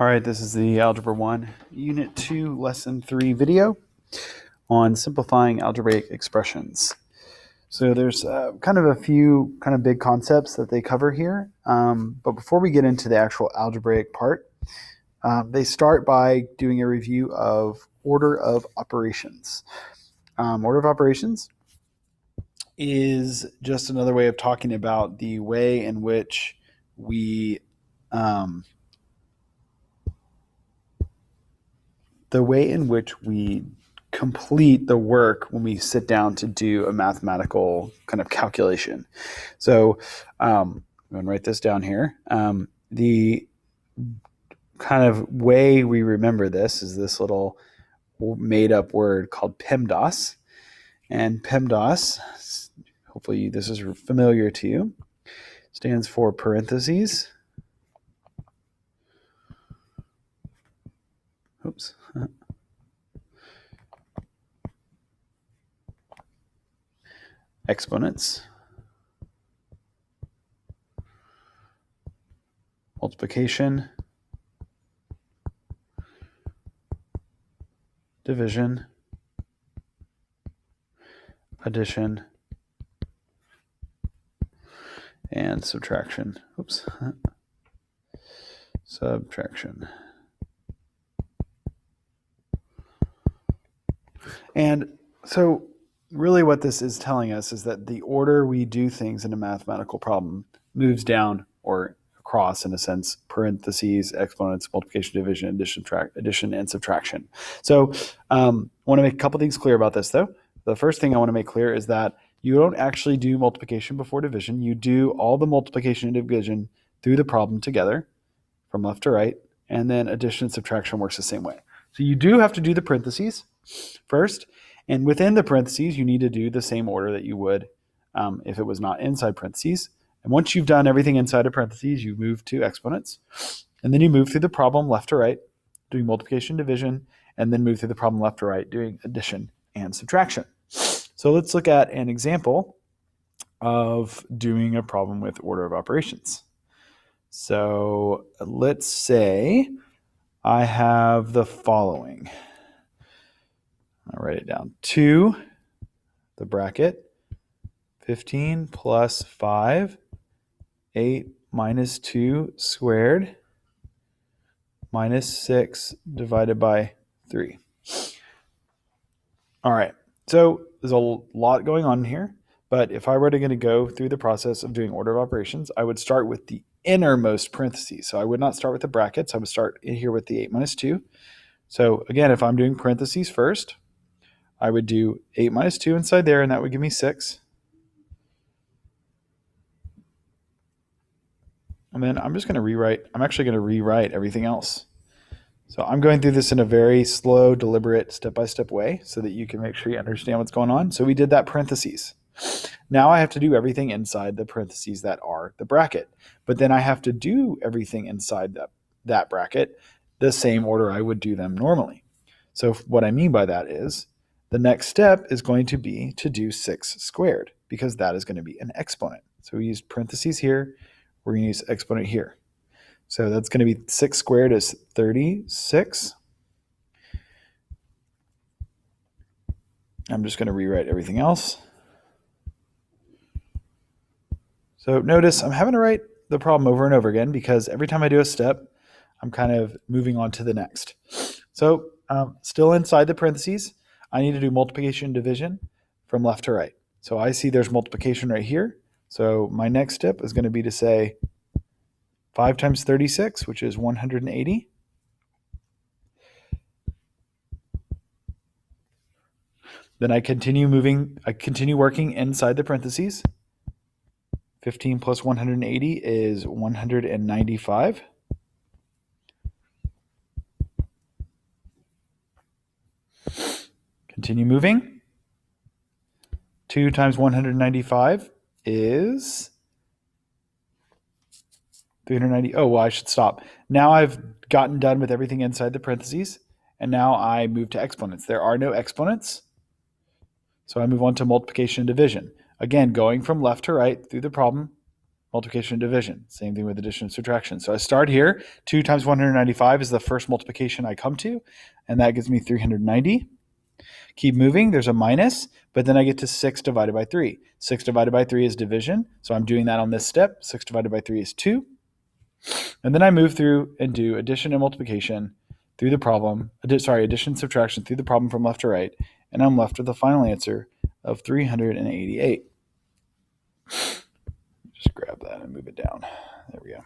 All right, this is the Algebra 1, Unit 2, Lesson 3 video on simplifying algebraic expressions. So there's kind of a few kind of big concepts that they cover here. But before we get into the actual algebraic part, they start by doing a review of order of operations. Order of operations is just another way of talking about the way in which we complete the work when we sit down to do a mathematical kind of calculation. So I'm going to write this down here. The kind of way we remember this is this little made-up word called PEMDAS. And PEMDAS, hopefully this is familiar to you, stands for parentheses. Oops. Exponents, multiplication, division, addition, and subtraction. Oops. Subtraction. And so really what this is telling us is that the order we do things in a mathematical problem moves down or across, in a sense, parentheses, exponents, multiplication, division, addition, and subtraction. So I want to make a couple things clear about this, though. The first thing I want to make clear is that you don't actually do multiplication before division. You do all the multiplication and division through the problem together from left to right, and then addition and subtraction works the same way. So you do have to do the parentheses first, and within the parentheses, you need to do the same order that you would if it was not inside parentheses. And once you've done everything inside of parentheses, you move to exponents. And then you move through the problem left to right, doing multiplication, division, and then move through the problem left to right, doing addition and subtraction. So let's look at an example of doing a problem with order of operations. So let's say I have the following. I'll write it down. 2, the bracket, 15 plus 5, 8 minus 2 squared, minus 6 divided by 3. All right, so there's a lot going on here, but if I were to go through the process of doing order of operations, I would start with the innermost parentheses. So I would not start with the brackets. I would start in here with the 8 minus 2. So again, if I'm doing parentheses first, I would do 8 minus 2 inside there, and that would give me 6. And then I'm actually going to rewrite everything else. So I'm going through this in a very slow, deliberate, step-by-step way so that you can make sure you understand what's going on. So we did that parentheses. Now I have to do everything inside the parentheses that are the bracket. But then I have to do everything inside that bracket the same order I would do them normally. So what I mean by that is the next step is going to be to do 6 squared because that is going to be an exponent. So we used parentheses here. We're going to use exponent here. So that's going to be 6 squared is 36. I'm just going to rewrite everything else. So notice I'm having to write the problem over and over again because every time I do a step, I'm kind of moving on to the next. So still inside the parentheses, I need to do multiplication and division from left to right. So I see there's multiplication right here. So my next step is going to be to say 5 times 36, which is 180. Then I continue working inside the parentheses. 15 plus 180 is 195. Continue moving. 2 times 195 is 390. Oh, well, I should stop. Now I've gotten done with everything inside the parentheses, and now I move to exponents. There are no exponents, so I move on to multiplication and division. Again, going from left to right through the problem multiplication and division. Same thing with addition and subtraction. So I start here. 2 times 195 is the first multiplication I come to, and that gives me 390. Keep moving. There's a minus, but then I get to 6 divided by 3. 6 divided by 3 is division, so I'm doing that on this step. 6 divided by 3 is 2. And then I move through and do addition and multiplication through the problem. Addition and subtraction through the problem from left to right, and I'm left with the final answer of 388. Just grab that and move it down. There we go.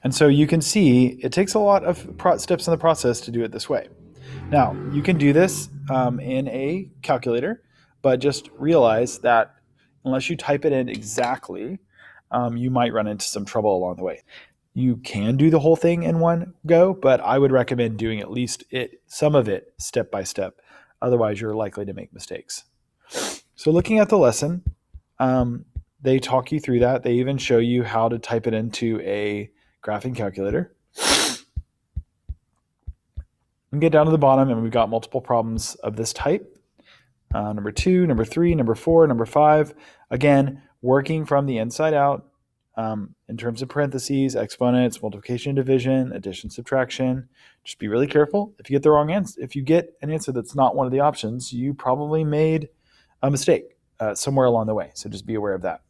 And so you can see it takes a lot of steps in the process to do it this way. Now, you can do this in a calculator, but just realize that unless you type it in exactly, you might run into some trouble along the way. You can do the whole thing in one go, but I would recommend doing at least some of it step by step. Otherwise, you're likely to make mistakes. So looking at the lesson, they talk you through that. They even show you how to type it into a graphing calculator. We get down to the bottom, and we've got multiple problems of this type. Number 2, number 3, number 4, number 5. Again, working from the inside out in terms of parentheses, exponents, multiplication, division, addition, subtraction. Just be really careful. If you get the wrong answer, if you get an answer that's not one of the options, you probably made a mistake somewhere along the way. So just be aware of that.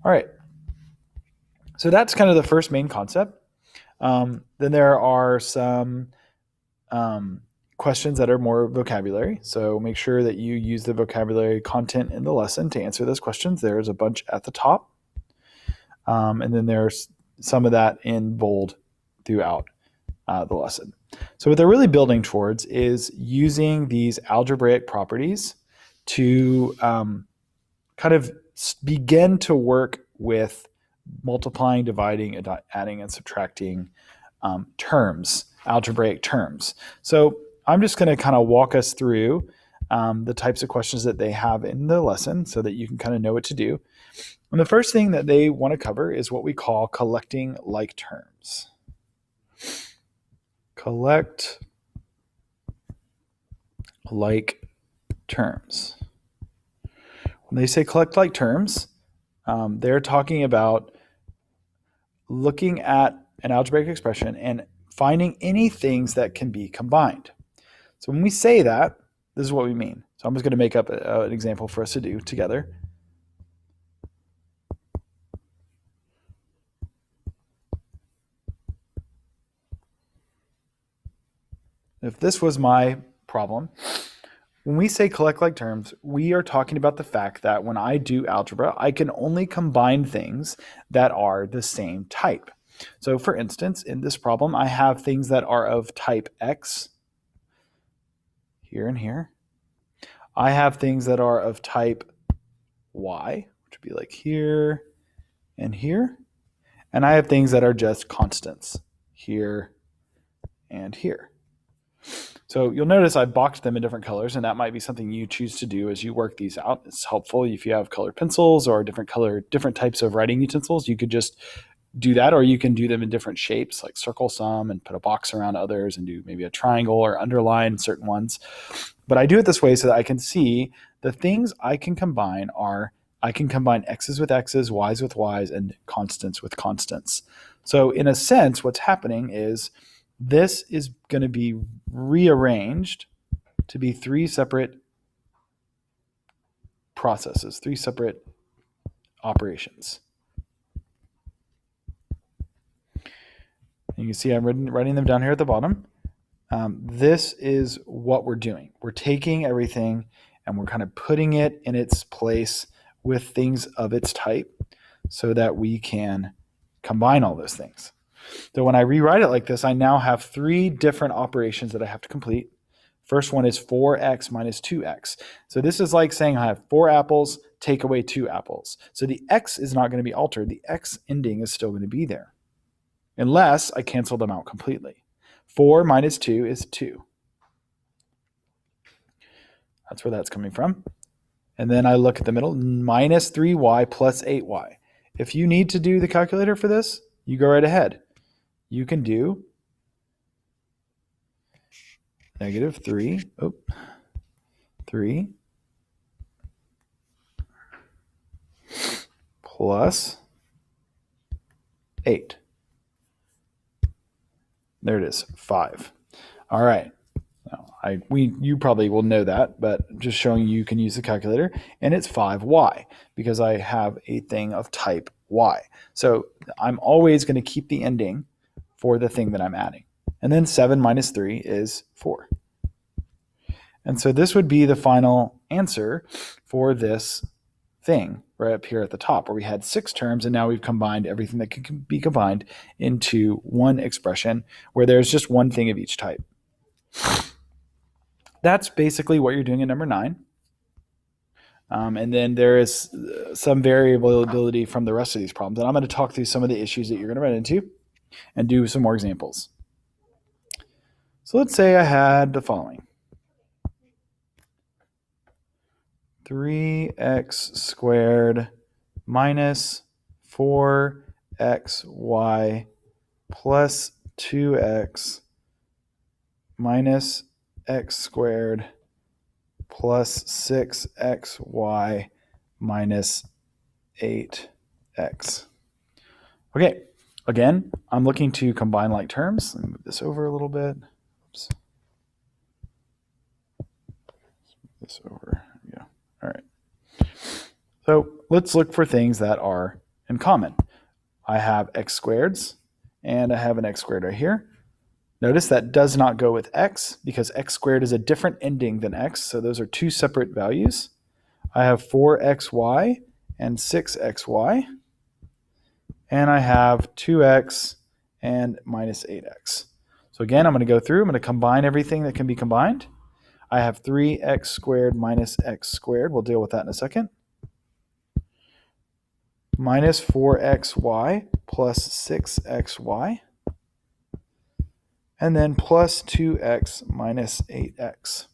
All right. So that's kind of the first main concept. Then there are some questions that are more vocabulary. So make sure that you use the vocabulary content in the lesson to answer those questions. There's a bunch at the top. And then there's some of that in bold throughout the lesson. So what they're really building towards is using these algebraic properties to kind of begin to work with multiplying, dividing, adding, and subtracting terms, algebraic terms. So I'm just going to kind of walk us through the types of questions that they have in the lesson so that you can kind of know what to do. And the first thing that they want to cover is what we call collecting like terms. Collect like terms. When they say collect like terms, they're talking about looking at an algebraic expression and finding any things that can be combined. So when we say that, this is what we mean. So I'm just going to make up an example for us to do together. If this was my problem, when we say collect like terms, we are talking about the fact that when I do algebra, I can only combine things that are the same type. So for instance, in this problem, I have things that are of type X here and here. I have things that are of type Y, which would be like here and here. And I have things that are just constants here and here. So you'll notice I boxed them in different colors, and that might be something you choose to do as you work these out. It's helpful if you have colored pencils or different types of writing utensils. You could just do that, or you can do them in different shapes, like circle some and put a box around others and do maybe a triangle or underline certain ones. But I do it this way so that I can see the things I can combine are I can combine x's with x's, y's with y's, and constants with constants. So in a sense, what's happening is this is going to be rearranged to be 3 separate processes, 3 separate operations. You can see I'm writing them down here at the bottom. This is what we're doing. We're taking everything and we're kind of putting it in its place with things of its type so that we can combine all those things. So when I rewrite it like this, I now have 3 different operations that I have to complete. First one is 4x minus 2x. So this is like saying I have 4 apples, take away 2 apples. So the x is not going to be altered. The x ending is still going to be there, unless I cancel them out completely. 4 minus 2 is 2. That's where that's coming from. And then I look at the middle, minus 3y plus 8y. If you need to do the calculator for this, you go right ahead. You can do negative 3 plus 8. There it is, 5. All right. Now, you probably will know that, but just showing you can use the calculator, and it's 5y because I have a thing of type y. So I'm always going to keep the ending for the thing that I'm adding. And then 7 minus 3 is 4. And so this would be the final answer for this thing right up here at the top, where we had 6 terms, and now we've combined everything that can be combined into one expression where there's just one thing of each type. That's basically what you're doing in number 9. And then there is some variability from the rest of these problems. And I'm going to talk through some of the issues that you're going to run into and do some more examples. So let's say I had the following. 3x squared minus 4xy plus 2x minus x squared plus 6xy minus 8x. Okay, again, I'm looking to combine like terms. Let me move this over a little bit. Oops. Move this over. Yeah. All right. So let's look for things that are in common. I have x squareds, and I have an x squared right here. Notice that does not go with x because x squared is a different ending than x, so those are two separate values. I have 4xy and 6xy, and I have 2x and minus 8x. So again, I'm going to go through, I'm going to combine everything that can be combined. I have 3x squared minus x squared, we'll deal with that in a second, minus 4xy plus 6xy, and then plus 2x minus 8x.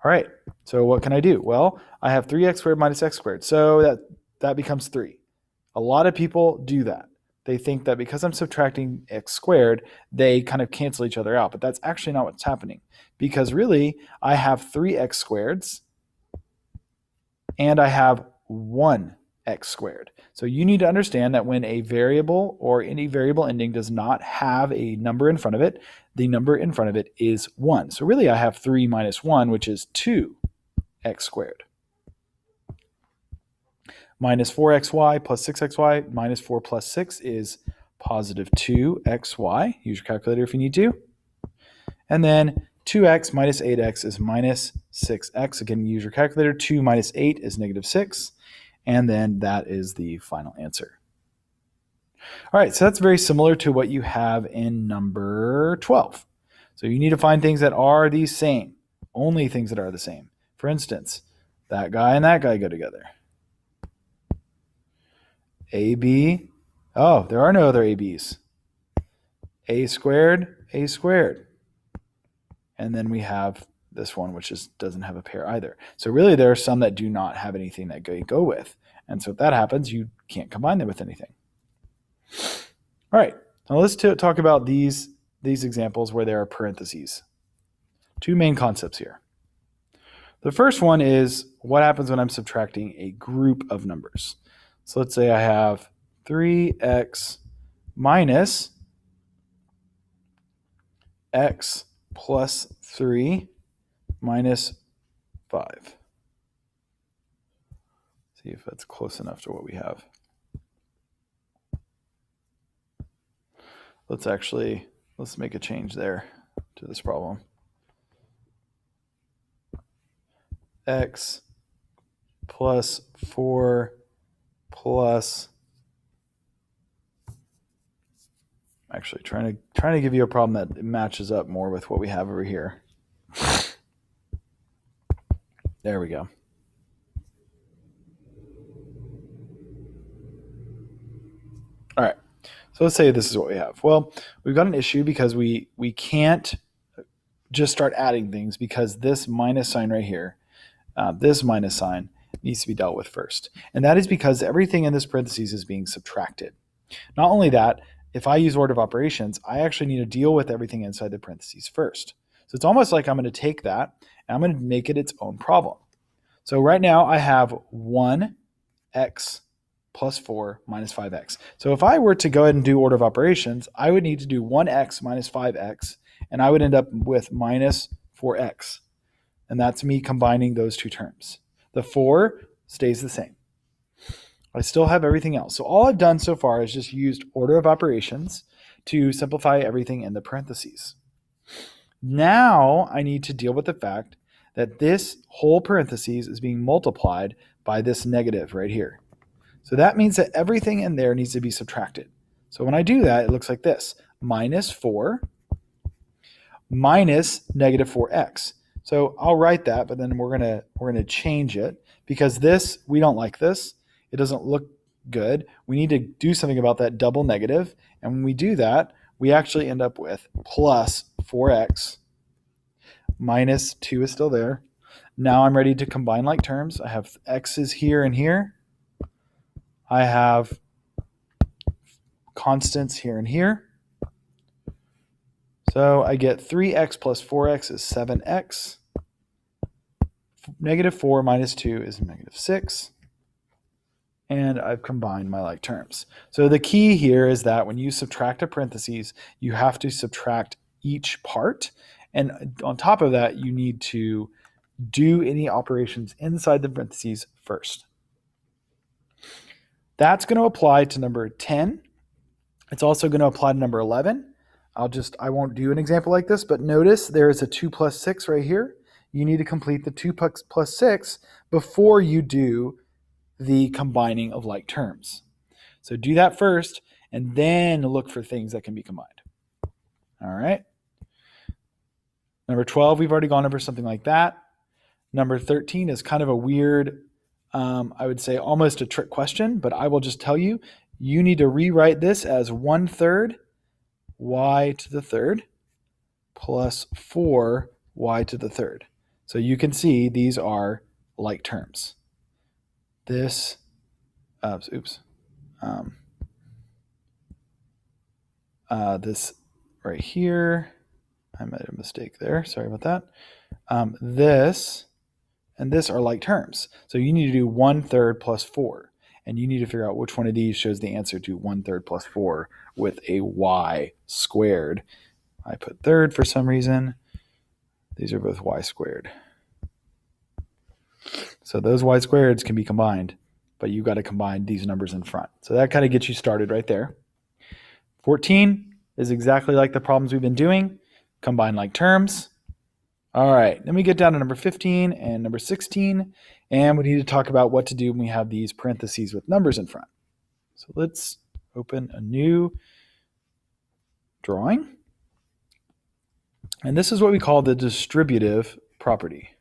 All right, so what can I do? Well, I have 3x squared minus x squared, so that becomes 3. A lot of people do that. They think that because I'm subtracting x squared, they kind of cancel each other out, but that's actually not what's happening, because really I have 3x squareds and I have 1x squared. So you need to understand that when a variable or any variable ending does not have a number in front of it, the number in front of it is 1. So really I have 3 minus 1, which is 2x squared. Minus 4xy plus 6xy minus 4 plus 6 is positive 2xy. Use your calculator if you need to. And then 2x minus 8x is minus 6x. Again, use your calculator. 2 minus 8 is negative 6. And then that is the final answer. All right, so that's very similar to what you have in number 12. So you need to find things that are the same, only things that are the same. For instance, that guy and that guy go together. AB, oh, there are no other ABs. A squared. And then we have this one, which doesn't have a pair either. So really there are some that do not have anything that go with. And so if that happens, you can't combine them with anything. All right, now let's talk about these examples where there are parentheses. Two main concepts here. The first one is what happens when I'm subtracting a group of numbers. So let's say I have 3x minus x plus 3 minus 5. See if that's close enough to what we have. Let's make a change there to this problem. X plus 4 plus, actually trying to give you a problem that matches up more with what we have over here. There we go. All right, so let's say this is what we have. Well, we've got an issue because we can't just start adding things, because this minus sign right here, this minus sign needs to be dealt with first. And that is because everything in this parentheses is being subtracted. Not only that, if I use order of operations, I actually need to deal with everything inside the parentheses first. So it's almost like I'm going to take that and I'm going to make it its own problem. So right now I have 1x plus 4 minus 5x. So if I were to go ahead and do order of operations, I would need to do 1x minus 5x, and I would end up with minus 4x. And that's me combining those two terms. The 4 stays the same. I still have everything else. So all I've done so far is just used order of operations to simplify everything in the parentheses. Now I need to deal with the fact that this whole parentheses is being multiplied by this negative right here. So that means that everything in there needs to be subtracted. So when I do that, it looks like this: minus 4 minus negative 4x. So I'll write that, but then we're gonna change it because this, we don't like this. It doesn't look good. We need to do something about that double negative. And when we do that, we actually end up with plus 4x minus 2 is still there. Now I'm ready to combine like terms. I have x's here and here. I have constants here and here. So I get 3x plus 4x is 7x. Negative 4 minus 2 is negative 6. And I've combined my like terms. So the key here is that when you subtract a parentheses, you have to subtract each part. And on top of that, you need to do any operations inside the parentheses first. That's going to apply to number 10. It's also going to apply to number 11. I won't do an example like this, but notice there is a 2 plus 6 right here. You need to complete the 2 plus 6 before you do the combining of like terms. So do that first, and then look for things that can be combined. All right. Number 12, we've already gone over something like that. Number 13 is kind of a weird, I would say almost a trick question, but I will just tell you, you need to rewrite this as 1/3 y to the third plus 4y to the third. So you can see these are like terms. This, this right here, I made a mistake there. Sorry about that. This and this are like terms. So you need to do 1/3 plus 4. And you need to figure out which one of these shows the answer to 1/3 plus 4 with a y squared. I put third for some reason. These are both y squared. So those y squareds can be combined, but you've got to combine these numbers in front. So that kind of gets you started right there. 14 is exactly like the problems we've been doing. Combine like terms. All right, then we get down to number 15 and number 16, and we need to talk about what to do when we have these parentheses with numbers in front. So let's open a new drawing. And this is what we call the distributive property.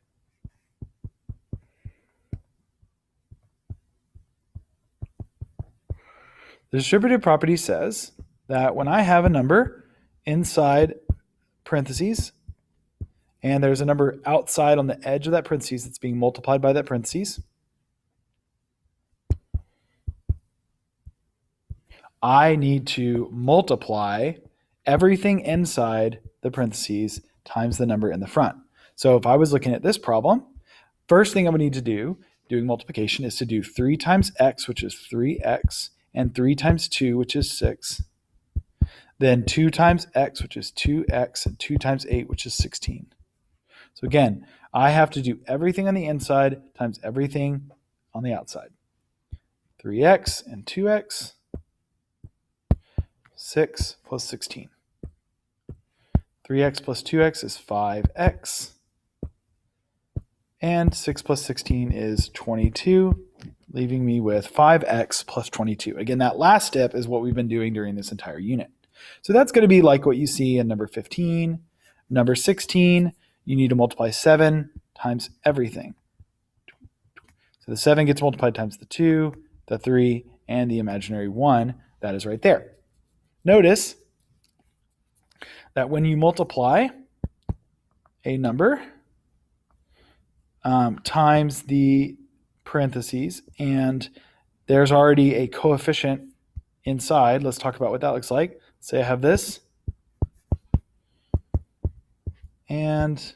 The distributive property says that when I have a number inside parentheses, and there's a number outside on the edge of that parentheses that's being multiplied by that parentheses, I need to multiply everything inside the parentheses times the number in the front. So if I was looking at this problem, first thing I would need to do, doing multiplication, is to do 3 times x, which is 3x, and 3 times 2, which is 6. Then 2 times x, which is 2x, and 2 times 8, which is 16. So again, I have to do everything on the inside times everything on the outside. 3x and 2x, 6 plus 16. 3x plus 2x is 5x. And 6 plus 16 is 22, leaving me with 5x plus 22. Again, that last step is what we've been doing during this entire unit. So that's going to be like what you see in number 15. Number 16, you need to multiply 7 times everything. So the 7 gets multiplied times the 2, the 3, and the imaginary 1. That is right there. Notice that when you multiply a number times the parentheses, and there's already a coefficient inside. Let's talk about what that looks like. Say I have this, and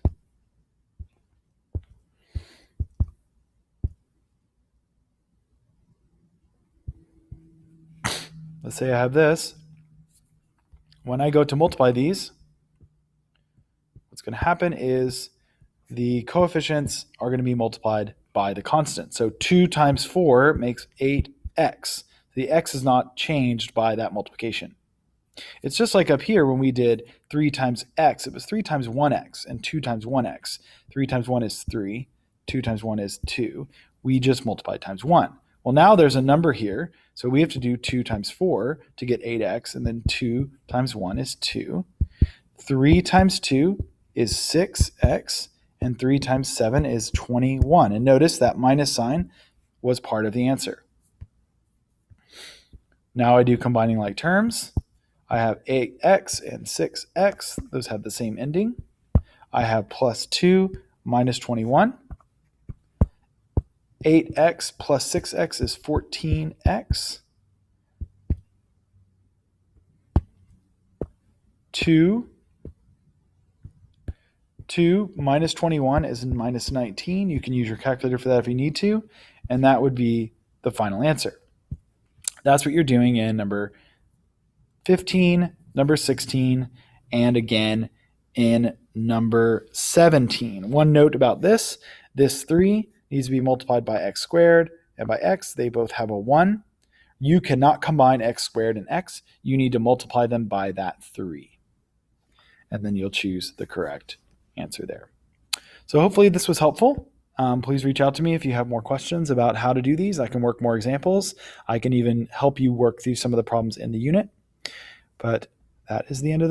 let's say I have this. When I go to multiply these, what's going to happen is the coefficients are going to be multiplied by the constant. So 2 times 4 makes 8x. The x is not changed by that multiplication. It's just like up here when we did 3 times x, it was 3 times 1x and 2 times 1x. 3 times 1 is 3, 2 times 1 is 2. We just multiplied times 1. Well, now there's a number here, so we have to do 2 times 4 to get 8x, and then 2 times 1 is 2. 3 times 2 is 6x, and 3 times 7 is 21. And notice that minus sign was part of the answer. Now I do combining like terms. I have 8x and 6x. Those have the same ending. I have plus 2 minus 21. 8x plus 6x is 14x. 2 minus 21 is minus 19. You can use your calculator for that if you need to, and that would be the final answer. That's what you're doing in number 15, number 16, and again in number 17. One note about this 3 needs to be multiplied by x squared, and by x, they both have a 1. You cannot combine x squared and x. You need to multiply them by that 3. And then you'll choose the correct answer there. So hopefully this was helpful. Please reach out to me if you have more questions about how to do these. I can work more examples. I can even help you work through some of the problems in the unit. But that is the end of this.